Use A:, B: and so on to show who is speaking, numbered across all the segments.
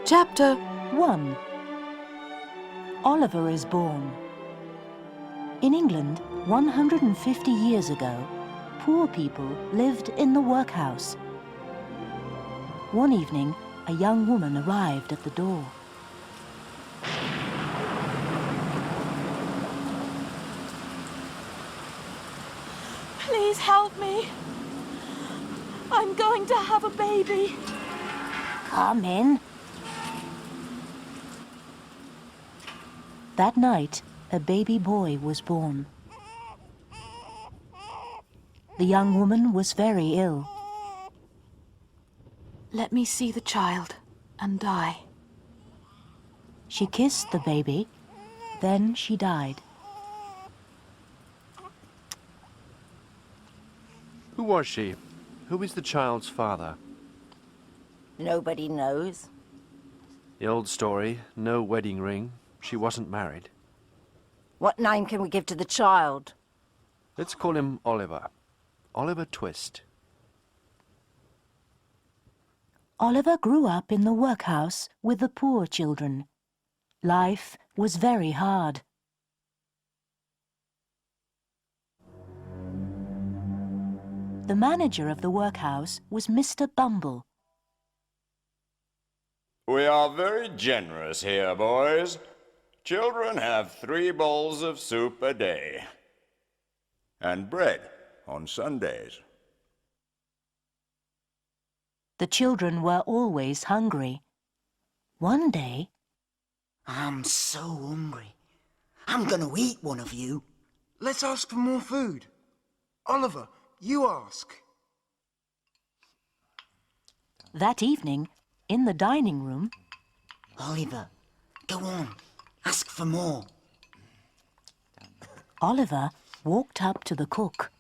A: Chapter 1. Oliver is born. In England, 150 years ago, poor people lived in the workhouse. One evening, a young woman arrived at the door.
B: Please help me. I'm going to have a baby.
A: Come in. That night, a baby boy was born. The young woman was very ill.
B: Let me see the child and die.
A: She kissed the baby, then she died.
C: Who was she? Who is the child's father?
D: Nobody knows.
C: The old story, no wedding ring. She wasn't married.
D: What name can we give to the child?
C: Let's call him Oliver. Oliver Twist.
A: Oliver grew up in the workhouse with the poor children. Life was very hard. The manager of the workhouse was Mr. Bumble.
E: We are very generous here, boys. Children have 3 bowls of soup a day. And bread on Sundays.
A: The children were always hungry. One day,
F: I'm so hungry. I'm going to eat one of you.
G: Let's ask for more food. Oliver, you ask.
A: that evening, in the dining room,
F: Oliver, go on. Ask for more.
A: Oliver walked up to the cook.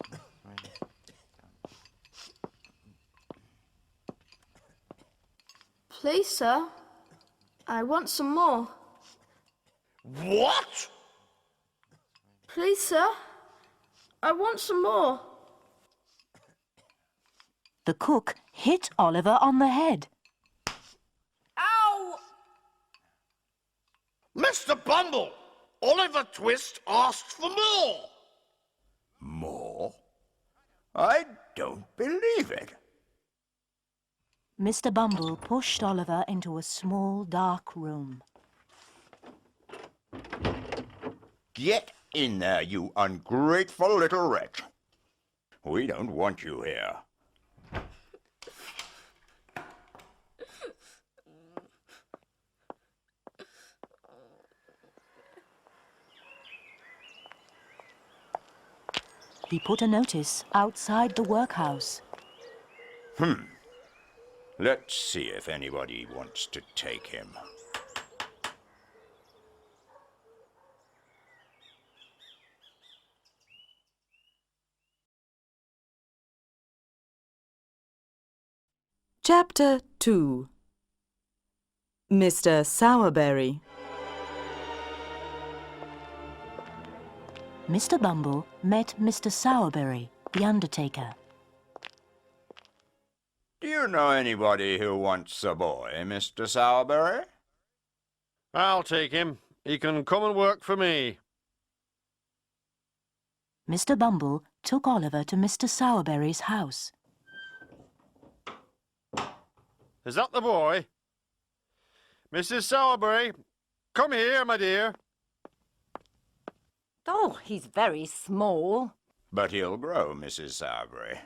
H: Please, sir, I want some more.
E: What?
H: Please, sir, I want some more.
A: The cook hit Oliver on the head.
H: Ow!
E: Mr. Bumble, Oliver Twist asked for more. More? I don't believe it.
A: Mr. Bumble pushed Oliver into a small, dark room.
E: Get in there, you ungrateful little wretch. We don't want you here.
A: He put a notice outside the workhouse.
E: Let's see if anybody wants to take him.
B: Chapter 2. Mr. Sowerberry.
A: Mr. Bumble met Mr. Sowerberry, the undertaker.
E: Do you know anybody who wants a boy, Mr. Sowerberry?
C: I'll take him. He can come and work for me.
A: Mr. Bumble took Oliver to Mr. Sowerberry's house.
C: Is that the boy? Mrs. Sowerberry, come here, my dear.
D: Oh, he's very small.
E: But he'll grow, Mrs. Sowerberry.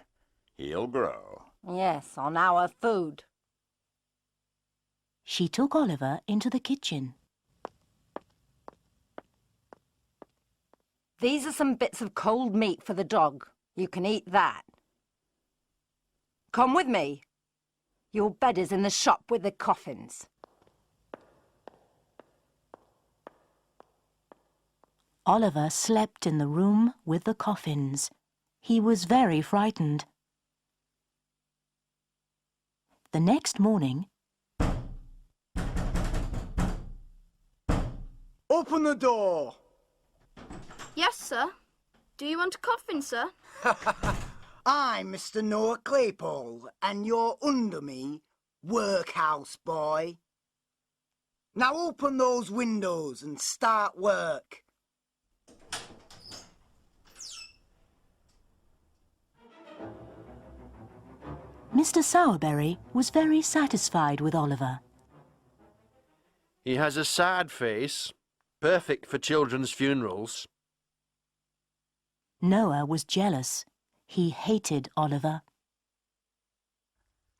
E: He'll grow.
D: Yes, on our food.
A: She took Oliver into the kitchen.
D: These are some bits of cold meat for the dog. You can eat that. Come with me. Your bed is in the shop with the coffins.
A: Oliver slept in the room with the coffins. He was very frightened. The next morning,
G: Open the door.
H: Yes, sir. Do you want a coffin, sir?
F: I'm Mr. Noah Claypole, and you're under me, workhouse boy. Now open those windows and start work.
A: Mr. Sowerberry was very satisfied with Oliver.
C: He has a sad face, perfect for children's funerals.
A: Noah was jealous. He hated Oliver.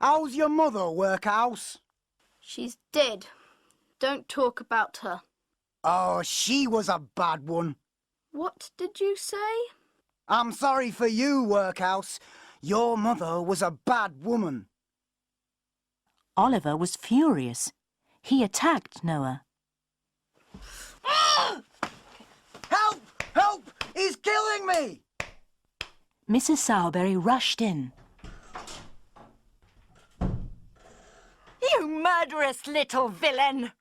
F: How's your mother, workhouse?
H: She's dead. Don't talk about her.
F: Oh, she was a bad one.
H: What did you say?
F: I'm sorry for you, workhouse. Your mother was a bad woman.
A: Oliver was furious. He attacked Noah.
F: Help! Help! He's killing me!
A: Mrs. Sowerberry rushed in.
D: You murderous little villain!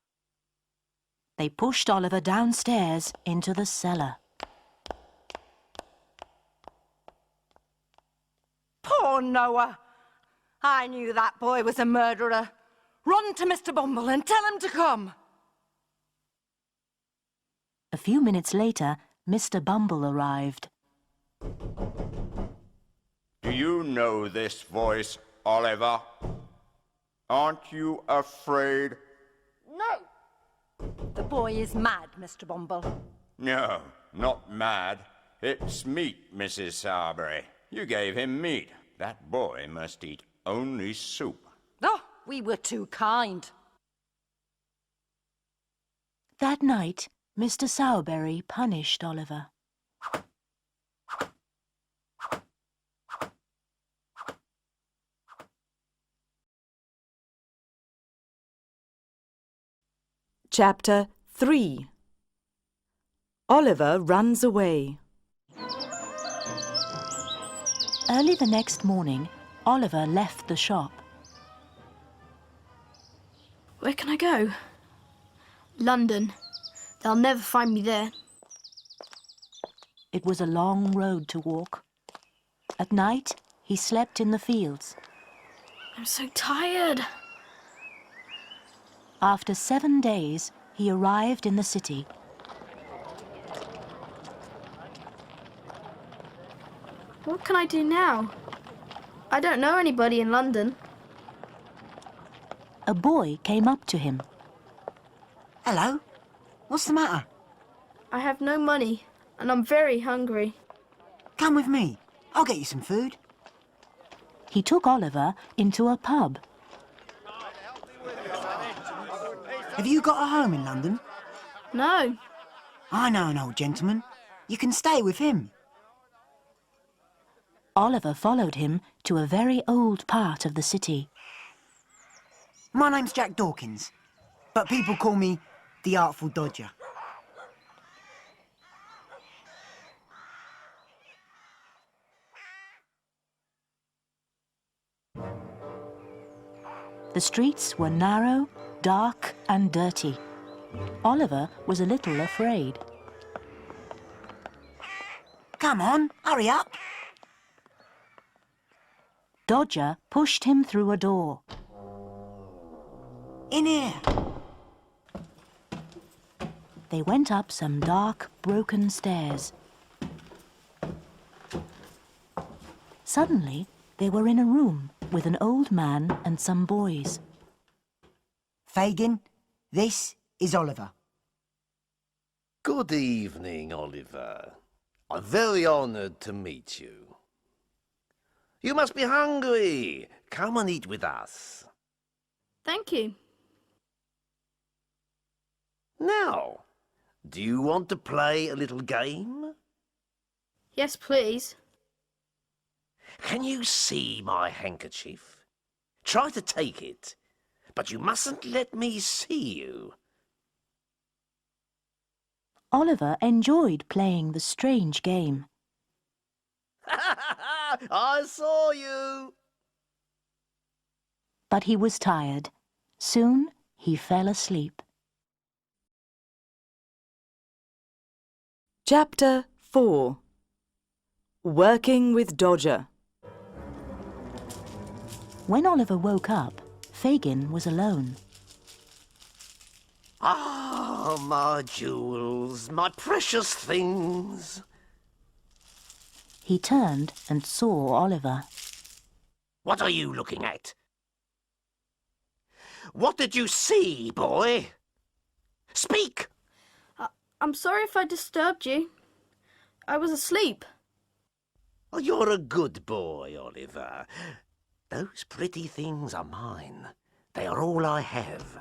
A: They pushed Oliver downstairs into the cellar.
D: Poor Noah. I knew that boy was a murderer. Run to Mr. Bumble and tell him to come.
A: A few minutes later, Mr. Bumble arrived.
E: Do you know this voice, Oliver? Aren't you afraid?
H: No!
D: The boy is mad, Mr. Bumble.
E: No, not mad. It's meat, Mrs. Sowerberry. You gave him meat. That boy must eat only soup.
D: Oh, we were too kind.
A: That night, Mr. Sowerberry punished Oliver.
I: Chapter 3. Oliver runs away.
A: Early the next morning, Oliver left the shop.
H: Where can I go? London. They'll never find me there.
A: It was a long road to walk. At night, he slept in the fields.
H: I'm so tired.
A: After 7 days, he arrived in the city.
H: What can I do now? I don't know anybody in London.
A: A boy came up to him.
F: Hello? What's the matter?
H: I have no money, and I'm very hungry.
F: Come with me. I'll get you some food.
A: He took Oliver into a pub.
F: Have you got a home in London?
H: No.
F: I know an old gentleman. You can stay with him.
A: Oliver followed him to a very old part of the city.
F: My name's Jack Dawkins, but people call me the Artful Dodger.
A: The streets were narrow, dark and dirty. Oliver was a little afraid.
F: Come on, hurry up.
A: Dodger pushed him through a door.
F: In here.
A: They went up some dark, broken stairs. Suddenly, they were in a room with an old man and some boys.
F: Fagin, this is Oliver.
J: Good evening, Oliver. I'm very honoured to meet you. You must be hungry. Come and eat with us.
H: Thank you.
J: Now, do you want to play a little game?
H: Yes, please.
J: Can you see my handkerchief? Try to take it, but you mustn't let me see you.
A: Oliver enjoyed playing the strange game.
J: I saw you.
A: But he was tired. Soon he fell asleep.
I: Chapter 4. Working with Dodger.
A: When Oliver woke up, Fagin was alone.
J: Ah, my jewels, my precious things.
A: He turned and saw Oliver.
J: What are you looking at? What did you see, boy? Speak!
H: I'm sorry if I disturbed you. I was asleep.
J: Oh, you're a good boy, Oliver. Those pretty things are mine. They are all I have.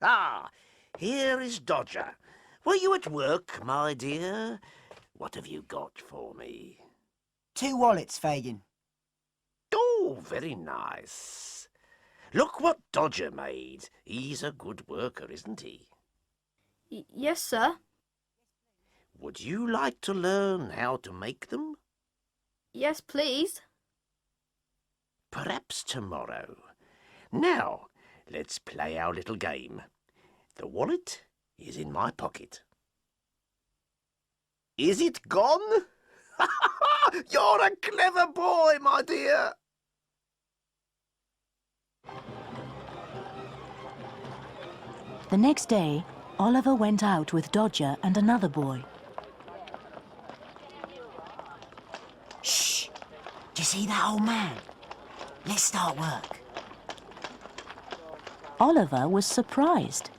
J: Ah, here is Dodger. Were you at work, my dear? What have you got for me?
F: 2 wallets, Fagin.
J: Oh, very nice. Look what Dodger made. He's a good worker, isn't he?
H: Yes, sir.
J: Would you like to learn how to make them?
H: Yes, please.
J: Perhaps tomorrow. Now, let's play our little game. The wallet is in my pocket. Is it gone? You're a clever boy, my dear.
A: The next day, Oliver went out with Dodger and another boy.
F: Shh! Do you see that old man? Let's start work.
A: Oliver was surprised.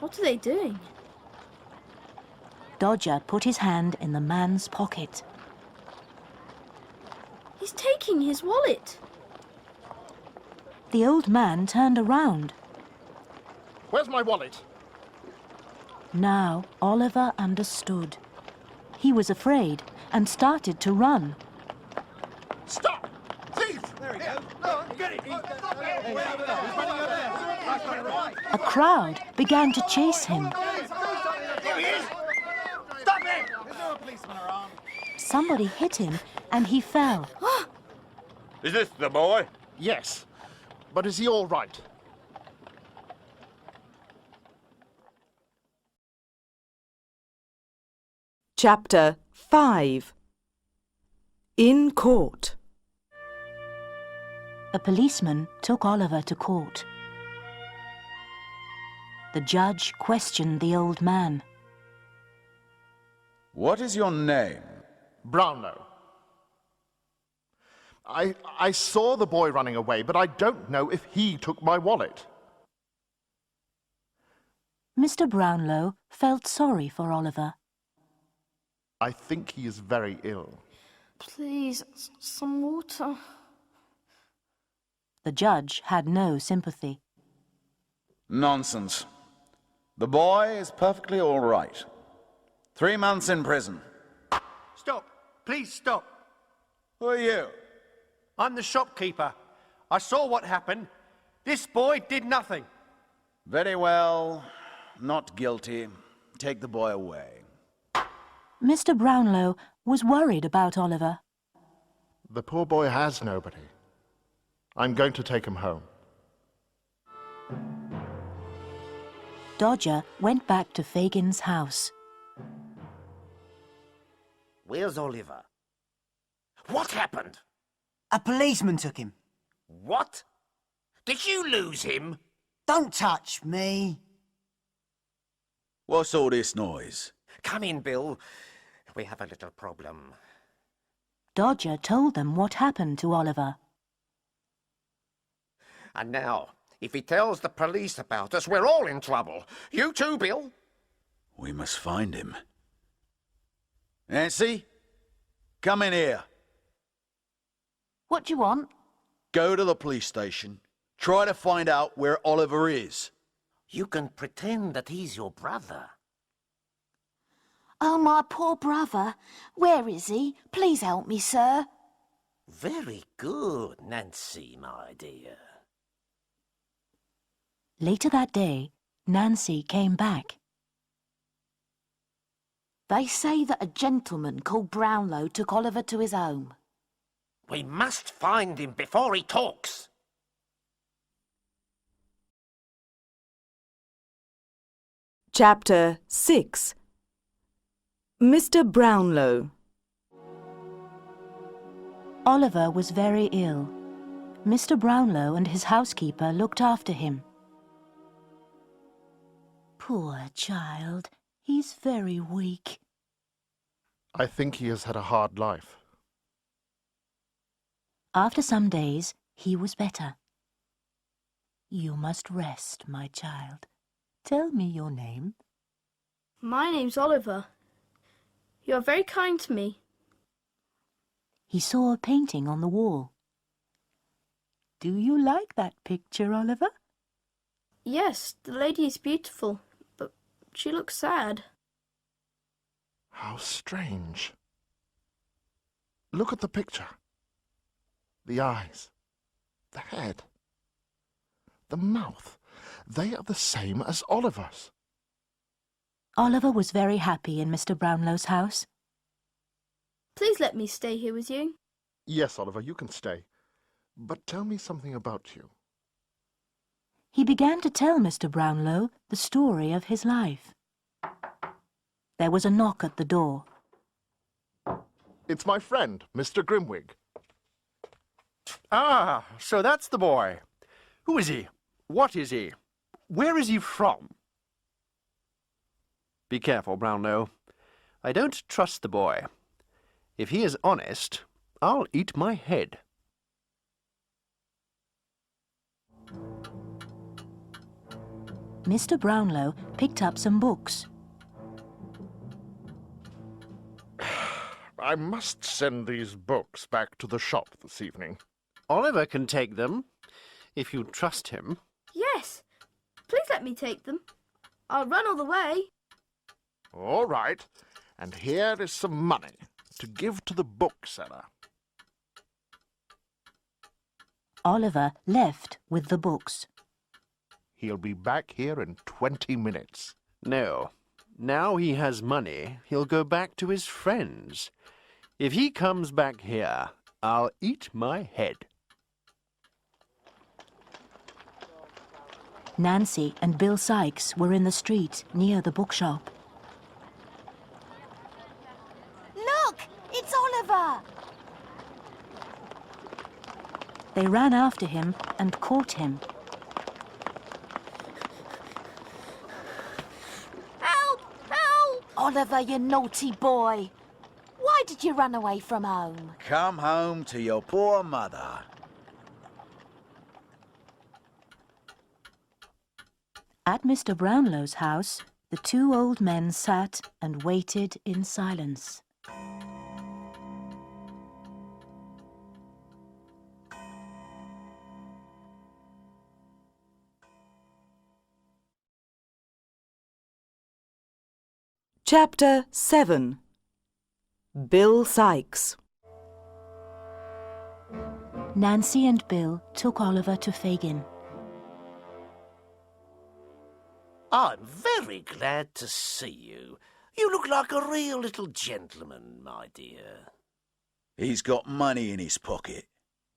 H: What are they doing?
A: Dodger put his hand in the man's pocket.
H: He's taking his wallet.
A: The old man turned around.
C: Where's my wallet?
A: Now Oliver understood. He was afraid and started to run.
C: Stop! Thief! There we go. Get it!
A: A crowd began to chase him.
C: Here he is! Stop it! There's no policeman around.
A: Somebody hit him and he fell.
C: Is this the boy? Yes. But is he all right?
I: Chapter 5. In Court.
A: A policeman took Oliver to court. The judge questioned the old man.
K: What is your name?
C: Brownlow. I saw the boy running away, but I don't know if he took my wallet.
A: Mr. Brownlow felt sorry for Oliver.
C: I think he is very ill.
H: Please, some water.
A: The judge had no sympathy.
K: Nonsense. The boy is perfectly all right. 3 months in prison.
L: Stop. Please stop.
K: Who are you?
L: I'm the shopkeeper. I saw what happened. This boy did nothing.
K: Very well. Not guilty. Take the boy away.
A: Mr. Brownlow was worried about Oliver.
C: The poor boy has nobody. I'm going to take him home.
A: Dodger went back to Fagin's house.
J: Where's Oliver? What happened?
F: A policeman took him.
J: What? Did you lose him?
F: Don't touch me.
K: What's all this noise?
J: Come in, Bill. We have a little problem.
A: Dodger told them what happened to Oliver.
J: And now, if he tells the police about us, we're all in trouble. You too, Bill.
K: We must find him. Nancy, come in here.
B: What do you want?
K: Go to the police station. Try to find out where Oliver is.
J: You can pretend that he's your brother.
B: Oh, my poor brother. Where is he? Please help me, sir.
J: Very good, Nancy, my dear.
A: Later that day, Nancy came back.
B: They say that a gentleman called Brownlow took Oliver to his home.
J: We must find him before he talks.
I: Chapter 6. Mr. Brownlow.
A: Oliver was very ill. Mr. Brownlow and his housekeeper looked after him. Poor child. He's very weak.
C: I think he has had a hard life.
A: After some days, he was better. You must rest, my child. Tell me your name.
H: My name's Oliver. You are very kind to me.
A: He saw a painting on the wall. Do you like that picture, Oliver?
H: Yes, the lady is beautiful, but she looks sad.
C: How strange. Look at the picture. The eyes, the head, the mouth. They are the same as Oliver's.
A: Oliver was very happy in Mr. Brownlow's house.
H: Please let me stay here with you.
C: Yes, Oliver, you can stay. But tell me something about you.
A: He began to tell Mr. Brownlow the story of his life. There was a knock at the door.
C: It's my friend, Mr. Grimwig.
L: Ah, so that's the boy. Who is he? What is he? Where is he from? Be careful, Brownlow. I don't trust the boy. If he is honest, I'll eat my head.
A: Mr. Brownlow picked up some books.
C: I must send these books back to the shop this evening.
L: Oliver can take them, if you trust him.
H: Yes, please let me take them. I'll run all the way.
C: All right. And here is some money to give to the bookseller.
A: Oliver left with the books.
C: He'll be back here in 20 minutes.
L: No. Now he has money, he'll go back to his friends. If he comes back here, I'll eat my head.
A: Nancy and Bill Sykes were in the street near the bookshop.
B: Look! It's Oliver!
A: They ran after him and caught him.
B: Help! Help! Oliver, you naughty boy. Why did you run away from home?
M: Come home to your poor mother.
A: At Mr. Brownlow's house, the two old men sat and waited in silence.
I: Chapter 7. Bill Sykes.
A: Nancy and Bill took Oliver to Fagin.
J: I'm very glad to see you. You look like a real little gentleman, my dear.
M: He's got money in his pocket.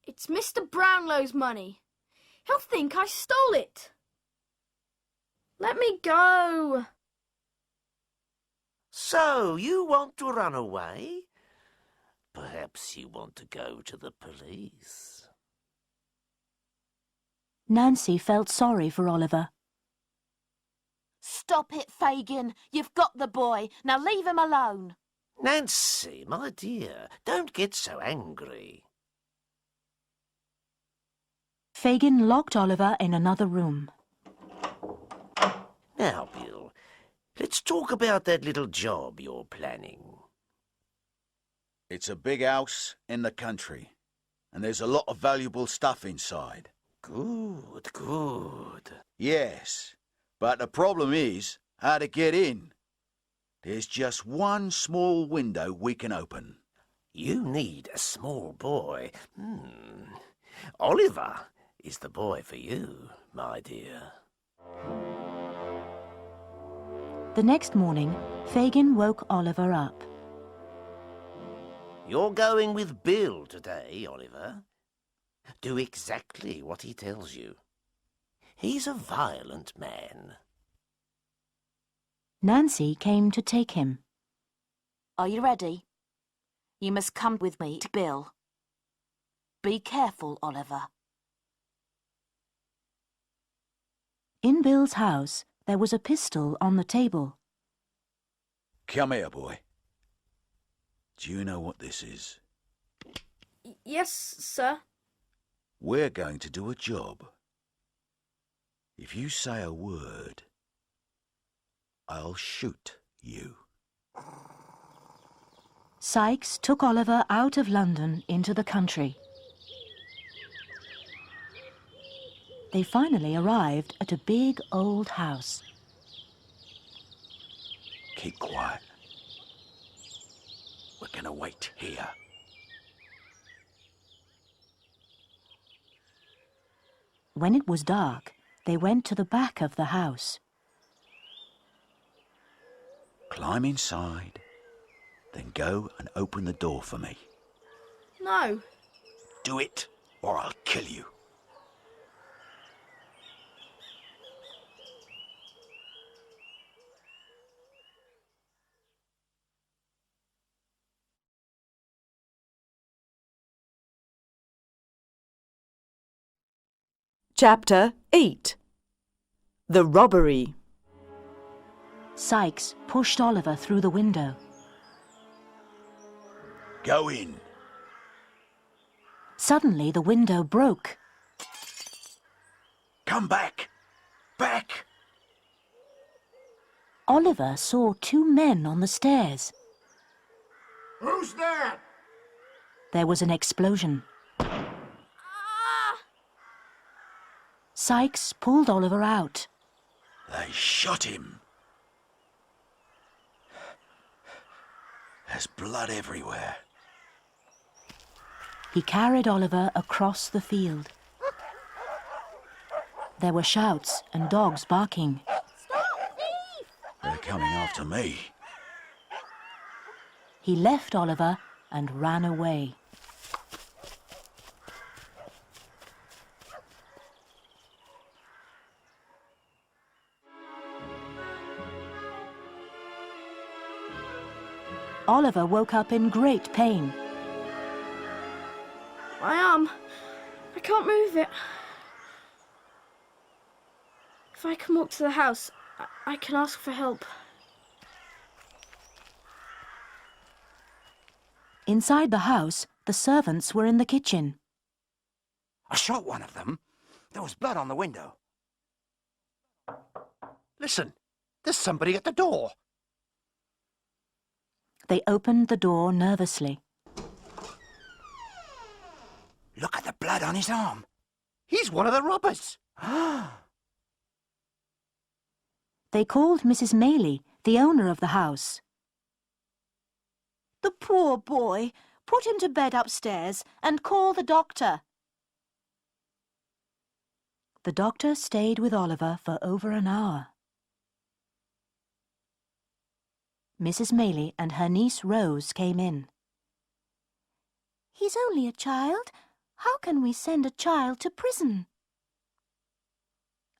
H: It's Mr. Brownlow's money. He'll think I stole it. Let me go.
J: So, you want to run away? Perhaps you want to go to the police.
A: Nancy felt sorry for Oliver.
B: Stop it, Fagin. You've got the boy. Now leave him alone.
J: Nancy, my dear, don't get so angry.
A: Fagin locked Oliver in another room.
J: Now, Bill, let's talk about that little job you're planning.
M: It's a big house in the country, and there's a lot of valuable stuff inside.
J: Good, good.
M: Yes, but the problem is how to get in. There's just one small window we can open.
J: You need a small boy. Oliver is the boy for you, my dear.
A: The next morning, Fagin woke Oliver up.
J: You're going with Bill today, Oliver. Do exactly what he tells you. He's a violent man.
A: Nancy came to take him.
B: Are you ready? You must come with me to Bill. Be careful, Oliver.
A: In Bill's house, There was a pistol on the table.
M: Come here, boy. Do you know what this is?
H: Yes, sir.
M: We're going to do a job. If you say a word, I'll shoot you.
A: Sykes took Oliver out of London into the country. They finally arrived at a big old house.
M: Keep quiet. We're going to wait here.
A: When it was dark, they went to the back of the house.
M: Climb inside, then go and open the door for me.
H: No.
M: Do it, or I'll kill you.
I: Chapter 8. The Robbery.
A: Sykes pushed Oliver through the window.
M: Go in.
A: Suddenly the window broke.
M: Come back. Back.
A: Oliver saw two men on the stairs.
G: Who's there?
A: There was an explosion. Sykes pulled Oliver out.
M: They shot him. There's blood everywhere.
A: He carried Oliver across the field. There were shouts and dogs barking.
H: Stop, thief!
M: They're coming after me.
A: He left Oliver and ran away. Oliver woke up in great pain.
H: My arm. I can't move it. If I can walk to the house, I can ask for help.
A: Inside the house, the servants were in the kitchen.
F: I shot one of them. There was blood on the window.
L: Listen, there's somebody at the door.
A: They opened the door nervously.
F: Look at the blood on his arm.
L: He's one of the robbers.
A: They called Mrs. Maylie, the owner of the house. The poor boy. Put him to bed upstairs and call the doctor. The doctor stayed with Oliver for over an hour. Mrs. Maylie and her niece Rose came in. He's only a child. How can we send a child to prison?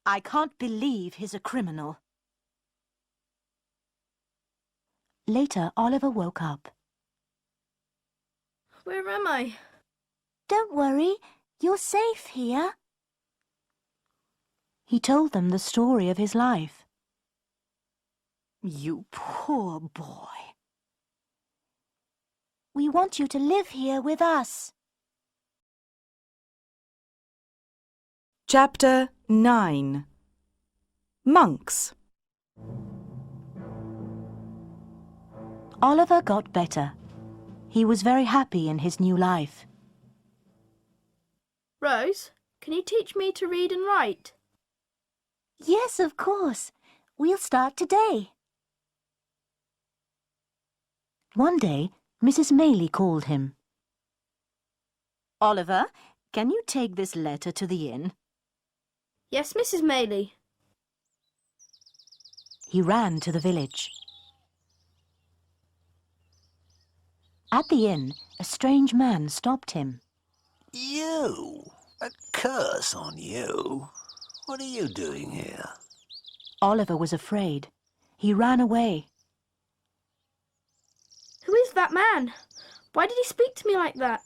A: I can't believe he's a criminal. Later, Oliver woke up.
H: Where am I?
A: Don't worry, you're safe here. He told them the story of his life. You poor boy. We want you to live here with us.
I: Chapter 9. Monks.
A: Oliver got better. He was very happy in his new life.
H: Rose, can you teach me to read and write?
A: Yes, of course. We'll start today. One day, Mrs. Maylie called him. Oliver, can you take this letter to the inn?
H: Yes, Mrs. Maylie.
A: He ran to the village. At the inn, a strange man stopped him.
J: You? A curse on you. What are you doing here?
A: Oliver was afraid. He ran away.
H: Who is that man? Why did he speak to me like that?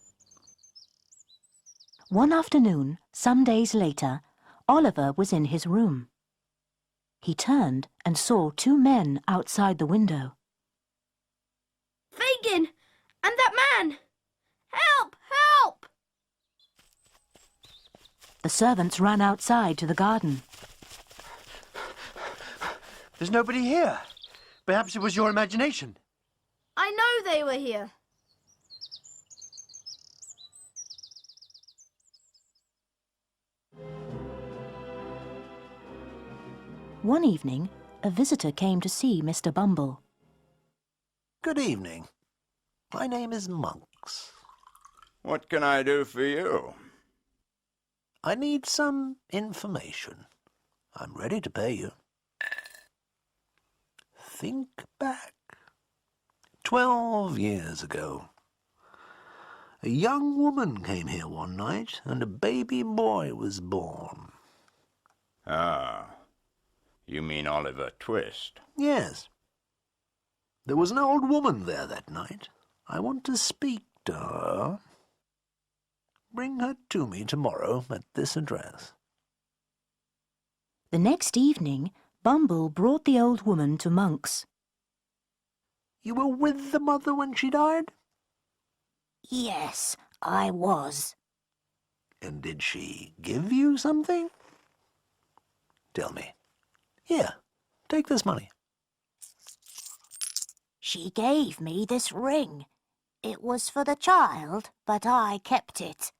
A: One afternoon, some days later, Oliver was in his room. He turned and saw two men outside the window.
H: Fagin! And that man! Help! Help!
A: The servants ran outside to the garden.
L: There's nobody here. Perhaps it was your imagination.
H: I know they were here.
A: One evening, a visitor came to see Mr. Bumble.
J: Good evening. My name is Monks.
E: What can I do for you?
J: I need some information. I'm ready to pay you. Think back. 12 years ago. A young woman came here one night, and a baby boy was born.
E: Ah, you mean Oliver Twist?
J: Yes. There was an old woman there that night. I want to speak to her. Bring her to me tomorrow at this address.
A: The next evening, Bumble brought the old woman to Monks.
J: You were with the mother when she died?
A: Yes, I was.
J: And did she give you something? Tell me. Here, take this money.
A: She gave me this ring. It was for the child, but I kept it.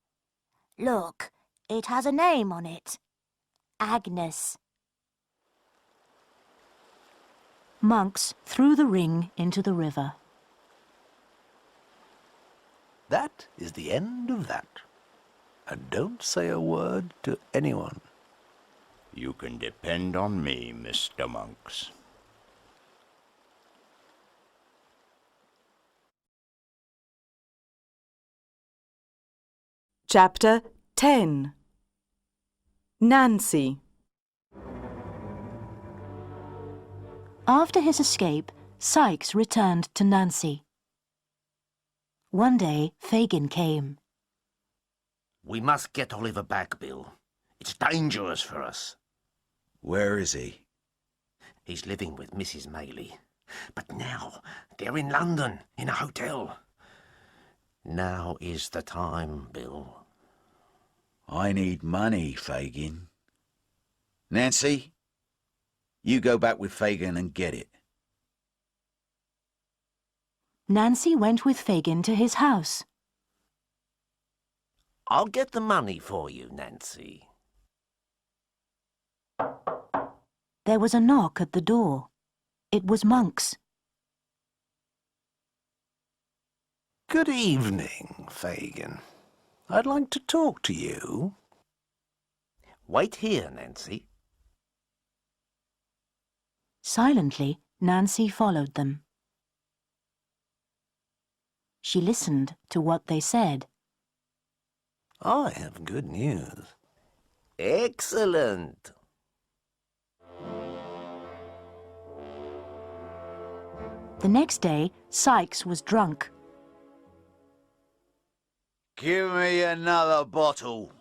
A: Look, it has a name on it. Agnes. Monks threw the ring into the river.
J: That is the end of that. And don't say a word to anyone.
E: You can depend on me, Mr. Monks.
I: Chapter 10. Nancy.
A: After his escape, Sykes returned to Nancy. One day, Fagin came.
J: We must get Oliver back, Bill. It's dangerous for us.
M: Where is he?
J: He's living with Mrs. Maylie. But now they're in London, in a hotel. Now is the time, Bill.
M: I need money, Fagin. Nancy, you go back with Fagin and get it.
A: Nancy went with Fagin to his house.
J: I'll get the money for you, Nancy.
A: There was a knock at the door. It was Monks.
J: Good evening, Fagin. I'd like to talk to you. Wait here, Nancy.
A: Silently, Nancy followed them. She listened to what they said.
J: I have good news. Excellent.
A: The next day, Sykes was drunk.
M: Give me another bottle.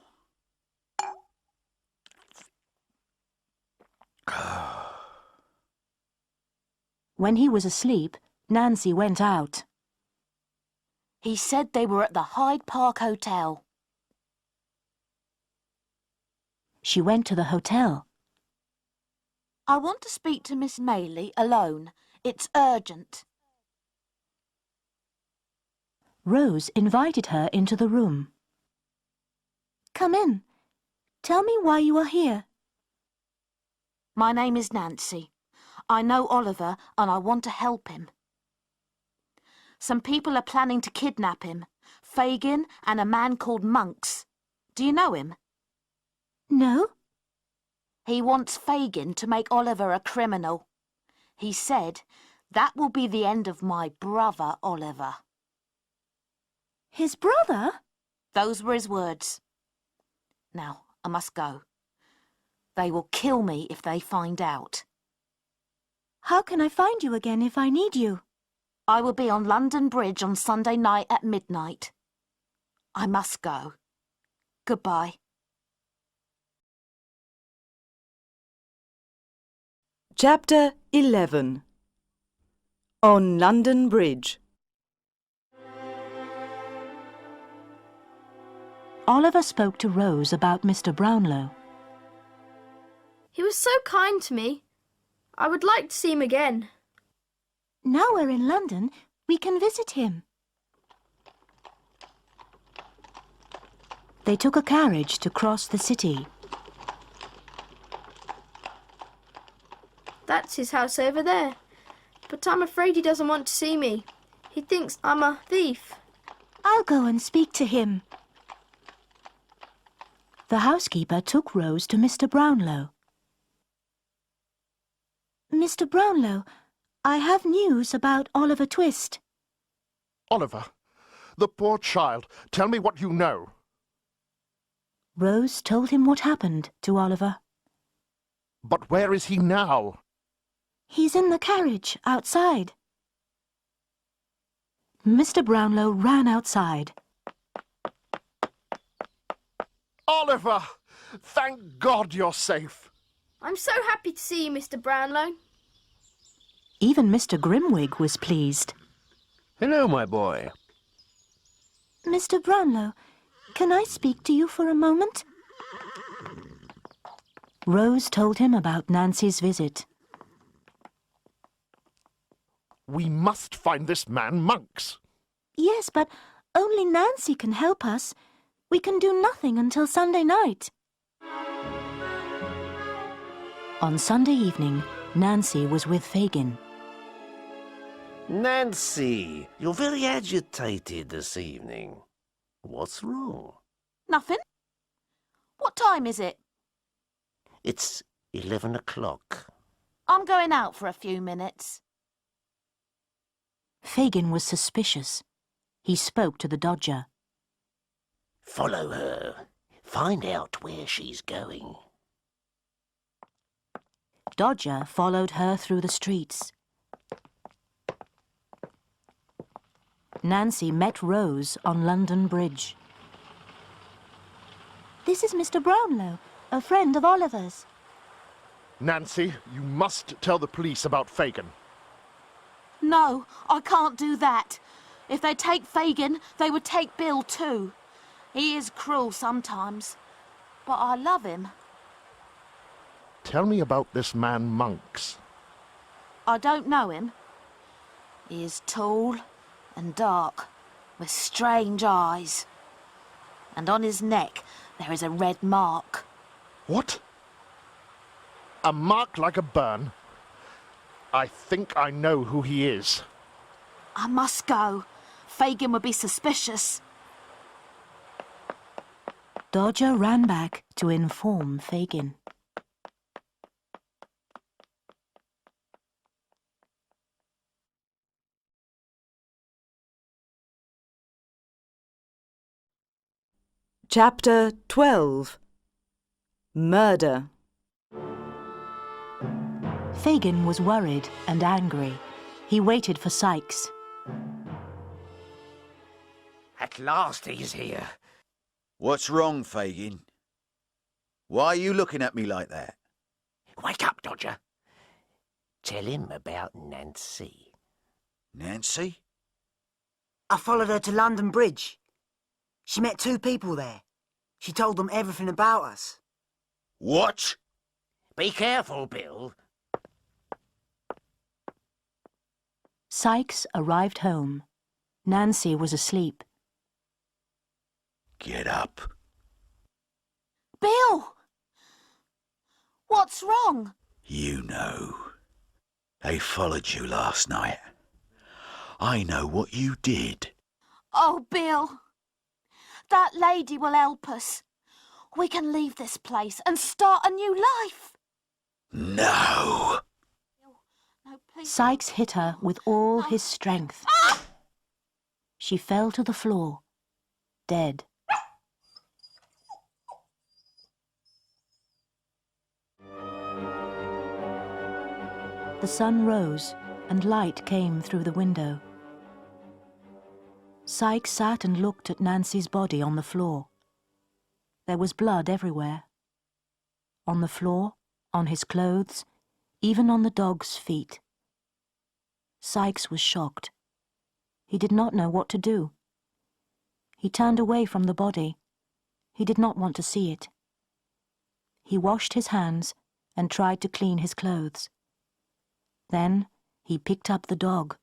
A: When he was asleep, Nancy went out.
B: He said they were at the Hyde Park Hotel.
A: She went to the hotel.
B: I want to speak to Miss Maylie alone. It's urgent.
A: Rose invited her into the room. Come in. Tell me why you are here.
B: My name is Nancy. I know Oliver and I want to help him. Some people are planning to kidnap him. Fagin and a man called Monks. Do you know him?
A: No.
B: He wants Fagin to make Oliver a criminal. He said, that will be the end of my brother, Oliver.
A: His brother?
B: Those were his words. Now, I must go. They will kill me if they find out.
A: How can I find you again if I need you?
B: I will be on London Bridge on Sunday night at midnight. I must go. Goodbye.
I: Chapter 11. On London Bridge.
A: Oliver spoke to Rose about Mr. Brownlow.
H: He was so kind to me. I would like to see him again.
A: Now we're in London, we can visit him. They took a carriage to cross the city.
H: That's his house over there. But I'm afraid he doesn't want to see me. He thinks I'm a thief.
A: I'll go and speak to him. The housekeeper took Rose to Mr. Brownlow. Mr. Brownlow, I have news about Oliver Twist.
L: Oliver, the poor child. Tell me what you know.
A: Rose told him what happened to Oliver.
L: But where is he now?
A: He's in the carriage outside. Mr. Brownlow ran outside.
L: Oliver! Thank God you're safe.
H: I'm so happy to see you, Mr. Brownlow.
A: Even Mr. Grimwig was pleased.
L: Hello, my boy.
A: Mr. Brownlow, can I speak to you for a moment? Rose told him about Nancy's visit.
L: We must find this man Monks.
A: Yes, but only Nancy can help us. We can do nothing until Sunday night. On Sunday evening, Nancy was with Fagin.
J: Nancy, you're very agitated this evening. What's wrong?
B: Nothing. What time is it?
J: It's 11 o'clock.
B: I'm going out for a few minutes.
A: Fagin was suspicious. He spoke to the Dodger.
J: Follow her. Find out where she's going.
A: Dodger followed her through the streets. Nancy met Rose on London Bridge. This is Mr. Brownlow, a friend of Oliver's.
L: Nancy, you must tell the police about Fagin.
B: No, I can't do that. If they take Fagin, they would take Bill too. He is cruel sometimes, but I love him.
L: Tell me about this man Monks.
B: I don't know him. He is tall and dark, with strange eyes. And on his neck there is a red mark.
L: What? A mark like a burn? I think I know who he is.
B: I must go. Fagin would be suspicious.
A: Dodger ran back to inform Fagin.
I: Chapter 12. Murder.
A: Fagin was worried and angry. He waited for Sykes.
J: At last he's here.
M: What's wrong, Fagin? Why are you looking at me like that?
J: Wake up, Dodger. Tell him about Nancy.
M: Nancy?
F: I followed her to London Bridge. She met two people there. She told them everything about us.
M: What?
J: Be careful, Bill.
A: Sykes arrived home. Nancy was asleep.
M: Get up.
B: Bill! What's wrong?
M: You know. They followed you last night. I know what you did.
B: Oh, Bill. That lady will help us. We can leave this place and start a new life.
M: No.
B: No, please.
A: Sykes hit her with all his strength. She fell to the floor, dead. The sun rose and light came through the window. Sykes sat and looked at Nancy's body on the floor. There was blood everywhere. On the floor, on his clothes, even on the dog's feet. Sykes was shocked. He did not know what to do. He turned away from the body. He did not want to see it. He washed his hands and tried to clean his clothes. Then he picked up the dog,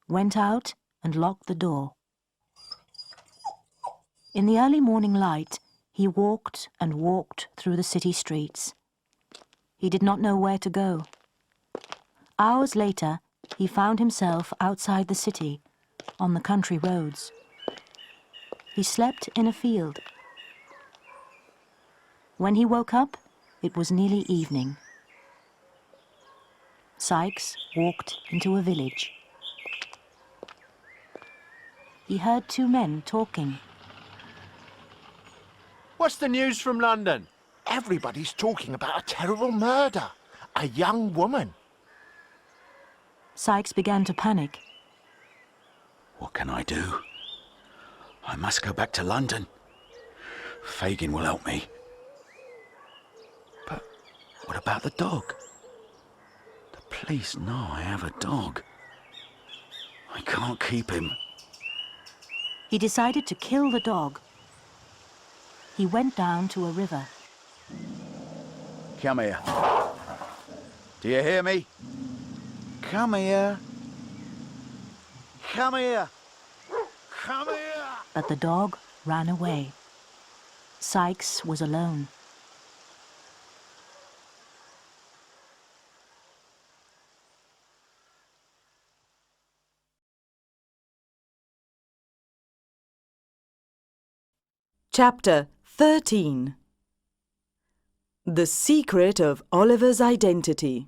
A: went out and locked the door. In the early morning light, he walked and walked through the city streets. He did not know where to go. Hours later, he found himself outside the city, on the country roads. He slept in a field. When he woke up, it was nearly evening. Sykes walked into a village. He heard two men talking.
L: What's the news from London?
N: Everybody's talking about a terrible murder. A young woman.
A: Sykes began to panic.
M: What can I do? I must go back to London. Fagin will help me. But what about the dog? The police know I have a dog. I can't keep him.
A: He decided to kill the dog. He went down to a river.
M: Come here. Do you hear me? Come here. Come here. Come here.
A: But the dog ran away. Sykes was alone.
I: Chapter 13. The Secret of Oliver's Identity.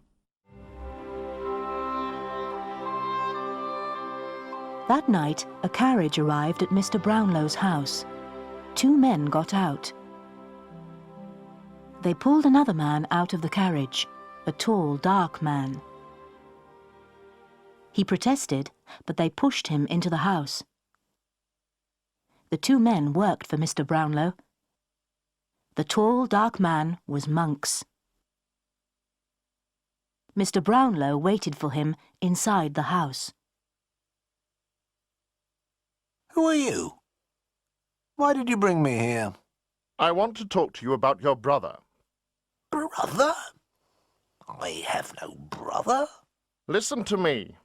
A: That night, a carriage arrived at Mr. Brownlow's house. Two men got out. They pulled another man out of the carriage, a tall, dark man. He protested, but they pushed him into the house. The two men worked for Mr. Brownlow. The tall, dark man was Monks. Mr. Brownlow waited for him inside the house.
J: Who are you? Why did you bring me here?
L: I want to talk to you about your brother.
J: Brother? I have no brother.
L: Listen to me.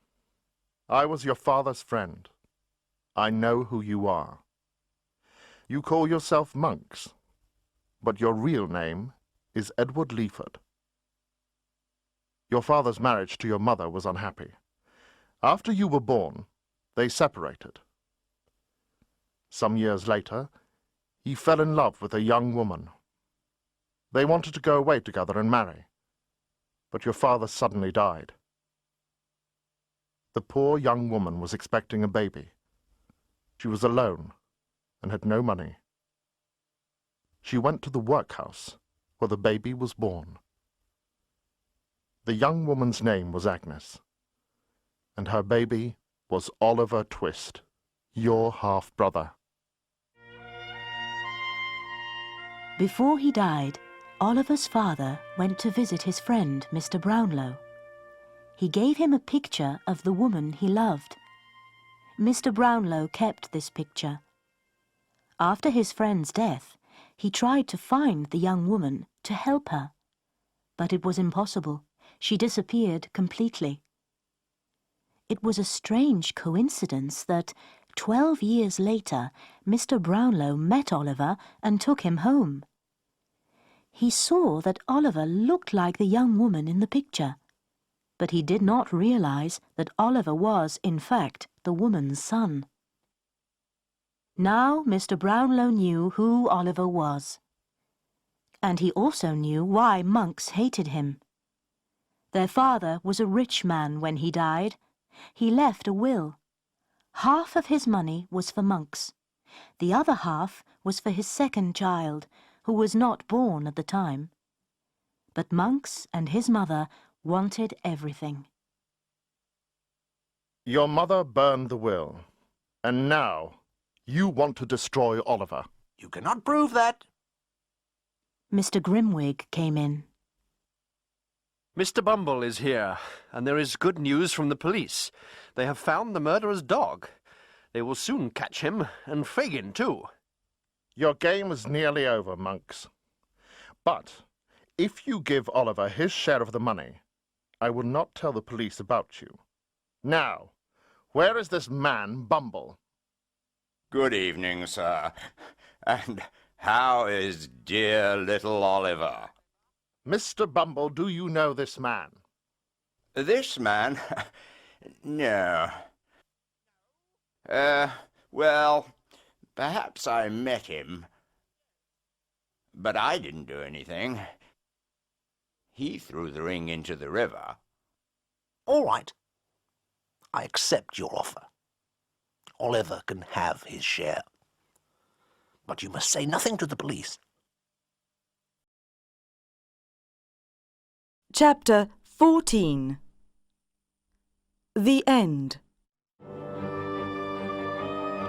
L: I was your father's friend. I know who you are. You call yourself Monks, but your real name is Edward Leaford. Your father's marriage to your mother was unhappy. After you were born, they separated. Some years later, he fell in love with a young woman. They wanted to go away together and marry, but your father suddenly died. The poor young woman was expecting a baby. She was alone and had no money. She went to the workhouse, where the baby was born. The young woman's name was Agnes, and her baby was Oliver Twist, your half-brother.
A: Before he died, Oliver's father went to visit his friend, Mr. Brownlow. He gave him a picture of the woman he loved. Mr. Brownlow kept this picture. After his friend's death, he tried to find the young woman to help her. But it was impossible. She disappeared completely. It was a strange coincidence that, 12 years later, Mr. Brownlow met Oliver and took him home. He saw that Oliver looked like the young woman in the picture, but he did not realize that Oliver was, in fact, the woman's son. Now Mr. Brownlow knew who Oliver was. And he also knew why Monks hated him. Their father was a rich man when he died. He left a will. Half of his money was for Monks. The other half was for his second child, who was not born at the time. But Monks and his mother wanted everything.
L: Your mother burned the will, and now you want to destroy Oliver.
J: You cannot prove that.
A: Mr. Grimwig came in.
C: Mr. Bumble is here, and there is good news from the police. They have found the murderer's dog. They will soon catch him, and Fagin too.
L: Your game is nearly over, Monks. But if you give Oliver his share of the money, I will not tell the police about you. Now, where is this man, Bumble?
E: Good evening, sir. And how is dear little Oliver?
L: Mr. Bumble, do you know this man?
E: This man? No. Well, perhaps I met him. But I didn't do anything. He threw the ring into the river.
J: All right. I accept your offer. Oliver can have his share. But you must say nothing to the police.
I: Chapter 14. The End.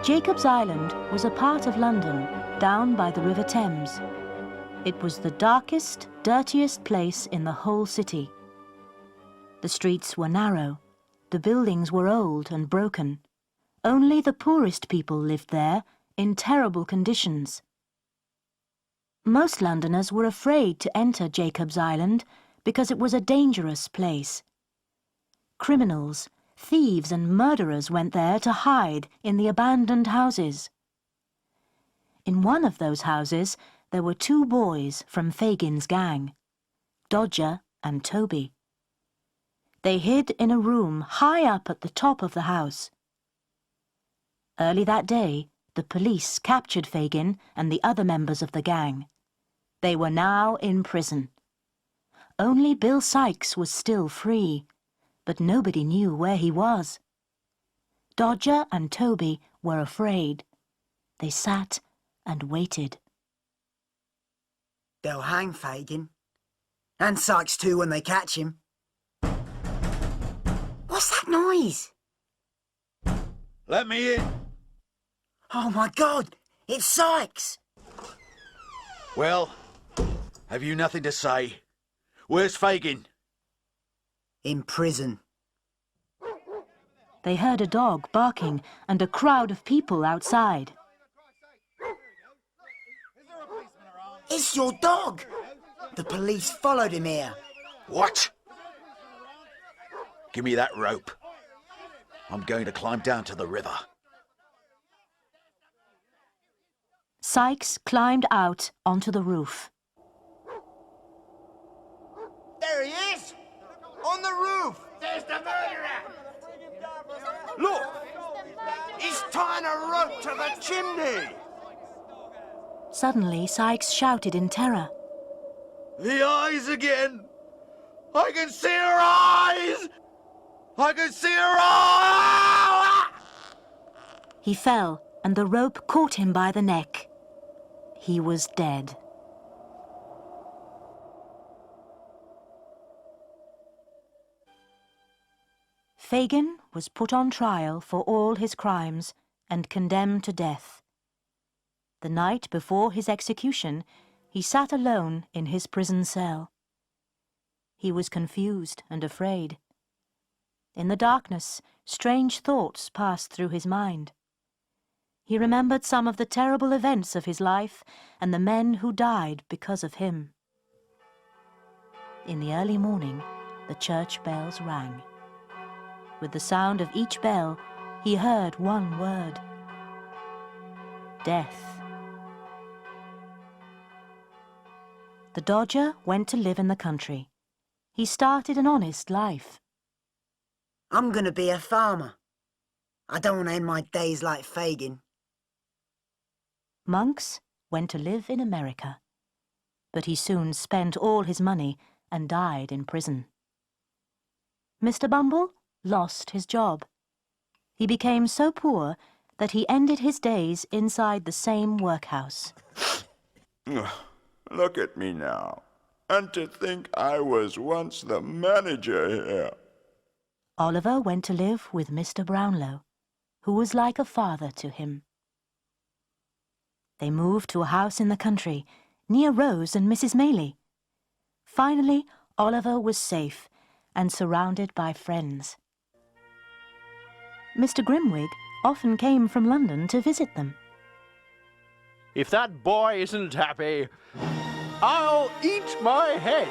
A: Jacob's Island was a part of London, down by the River Thames. It was the darkest, dirtiest place in the whole city. The streets were narrow, the buildings were old and broken. Only the poorest people lived there, in terrible conditions. Most Londoners were afraid to enter Jacob's Island because it was a dangerous place. Criminals, thieves and murderers went there to hide in the abandoned houses. In one of those houses there were two boys from Fagin's gang, Dodger and Toby. They hid in a room high up at the top of the house. Early that day, the police captured Fagin and the other members of the gang. They were now in prison. Only Bill Sikes was still free, but nobody knew where he was. Dodger and Toby were afraid. They sat and waited.
F: They'll hang Fagin. And Sikes too when they catch him. What's that noise?
M: Let me in.
F: Oh my God, it's Sikes!
M: Well, have you nothing to say? Where's Fagin?
F: In prison.
A: They heard a dog barking and a crowd of people outside.
F: It's your dog! The police followed him here.
M: What? Give me that rope. I'm going to climb down to the river.
A: Sikes climbed out onto the roof.
G: There he is! On the roof! There's the murderer! Look! He's tying a rope to the chimney!
A: Suddenly, Sikes shouted in terror.
M: The eyes again! I can see her eyes! I can see her eyes!
A: He fell, and the rope caught him by the neck. He was dead. Fagin was put on trial for all his crimes and condemned to death. The night before his execution, he sat alone in his prison cell. He was confused and afraid. In the darkness, strange thoughts passed through his mind. He remembered some of the terrible events of his life and the men who died because of him. In the early morning, the church bells rang. With the sound of each bell, he heard one word: death. The Dodger went to live in the country. He started an honest life.
F: I'm gonna be a farmer. I don't want to end my days like Fagin.
A: Monks went to live in America, but he soon spent all his money and died in prison. Mr. Bumble lost his job. He became so poor that he ended his days inside the same workhouse.
E: Look at me now. And to think I was once the manager here.
A: Oliver went to live with Mr. Brownlow, who was like a father to him. They moved to a house in the country, near Rose and Mrs. Maylie. Finally, Oliver was safe and surrounded by friends. Mr. Grimwig often came from London to visit them.
C: If that boy isn't happy, I'll eat my head.